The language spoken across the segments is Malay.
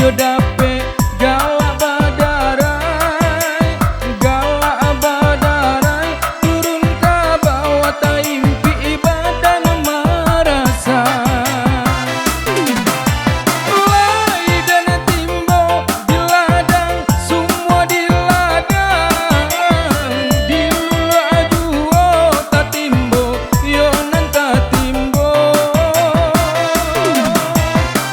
yo dape galak badarai, galak badarai, turun ke bawah tak impi badan merasa. Lai dan timbo di ladang, semua di ladang, di lulu ajuo tak timbo, yo nan tak timbo.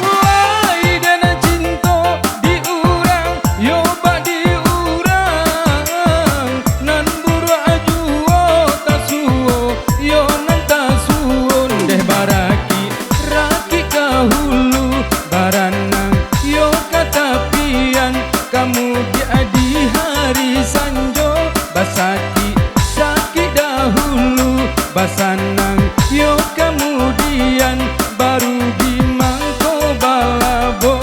Lai dan cinta di urang, yo bak di urang, nan buru ajuo tak suo, yo nan tak suon. Deh baraki raki ke hulu baranang, yo kata pian kamu di hari sanjo, basaki sakit dahulu basanang, yo kemudian baru di mangko balabo.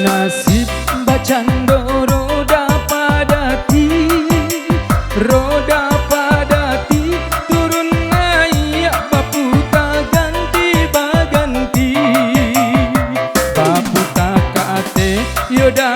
Nasib bacando roda padati, roda padati, turun naik baputa ganti baganti, baputa kate yoda